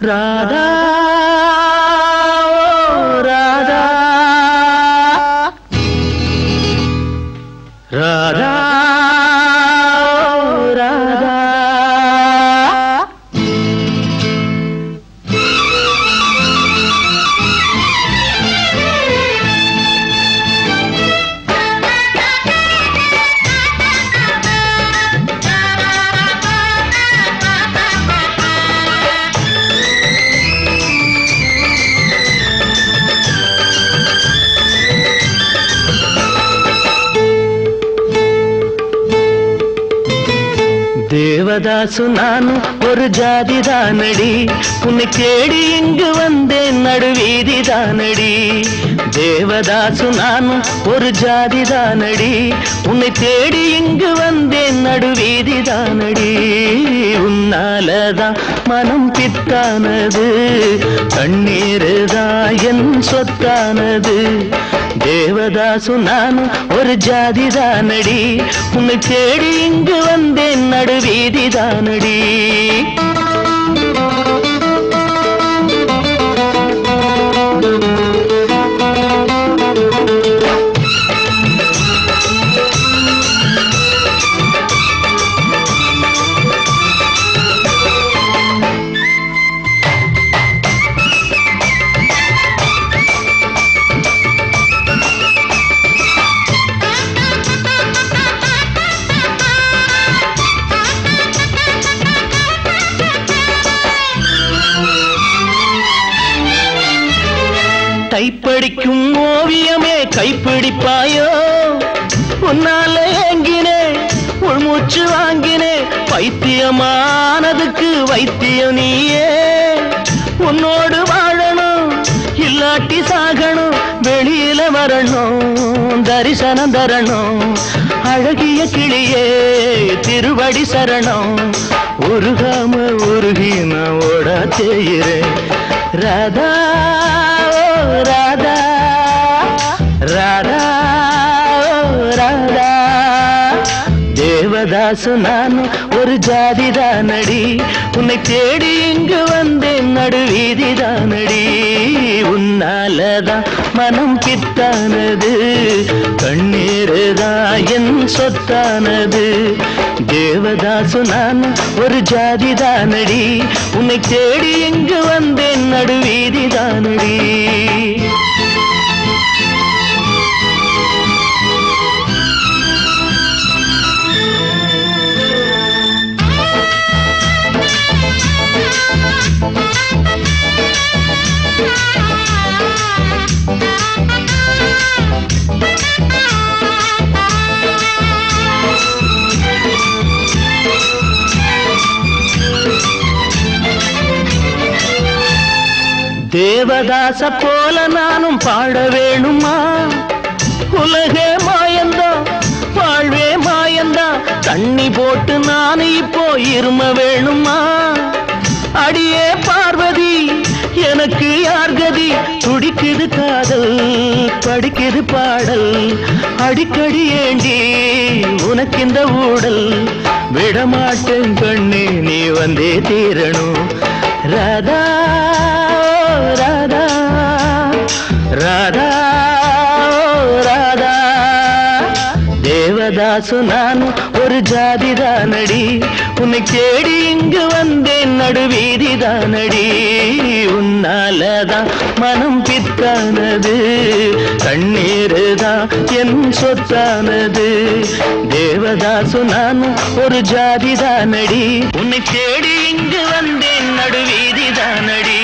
ராதா ராதா ராதா ராதா தேவதாசு நானும் ஒரு ஜாதி தானடி, உன்னை தேடி இங்கு வந்தேன் நடுவீதி தானடி. தேவதாசு நானும் ஒரு ஜாதி தானடி, உன்னை தேடி இங்கு வந்தேன் நடுவீதி தானடி. உன்னாலதான் மனம் பித்தானது, கண்ணீருதான் என் சொத்தானது. தேவதாசு நானும் ஒரு ஜாதி தானடி, உன்னை தேடி இங்கு வந்தேன் நடுவீதி தானடி. கைப்படிக்கும் ஓவியமே கைப்பிடிப்பாயோ, உன்னால ஏங்கினே உள்மூச்சு வாங்கினே. பைத்தியமானதுக்கு வைத்தியம் நீயே, உன்னோடு வாழணும் இல்லாட்டி சாகணும். வெளியில வரணும் தரிசனம் தரணும், அழகிய கிளியே திருவடி சரணம். உருகாம உருகி நான் ஓடா செய்கிறேன். ராதா ராதா ராதா ராதா. தேவதாசு நானும் ஒரு ஜாதி தானடி, உன்னை தேடி இங்கு வந்தேன் நடுவீதி தானடி. உன்னாலதான் மனம் பித்தானது, கண்ணீருதான் என் சொத்தானது. தேவதாசு நானும் ஒரு ஜாதி தானடி, உன்னை தேடி இங்கு வந்தேன் நடுவீதி தானடி. தேவதாச போல நானும் பாட வேணுமா? உலகே மாயந்தா வாழ்வே மாயந்தா, தண்ணி போட்டு நான் இப்போ இரும வேணுமா? அடியே பார்வதி எனக்கு யார் கதி? துடிக்குது காதல் படிக்குது பாடல், அடிக்கடி ஏண்டி உனக்கு இந்த ஊடல். விடமாட்டேன் கண்ணே நீ வந்தே தீரணும். ராதா ராதா ராதா ராதா. தேவதாசு நானும் ஒரு ஜாதி தானடி, உன்னை தேடி இங்கு வந்தேன் நடுவீதி தானடி. உன்னாலதான் மனம் பித்தானது, கண்ணீருதான் என் சொத்தானது. தேவதாசு நானும் ஒரு ஜாதி தானடி, உன்னை தேடி இங்கு வந்தேன் நடுவீதி தானடி.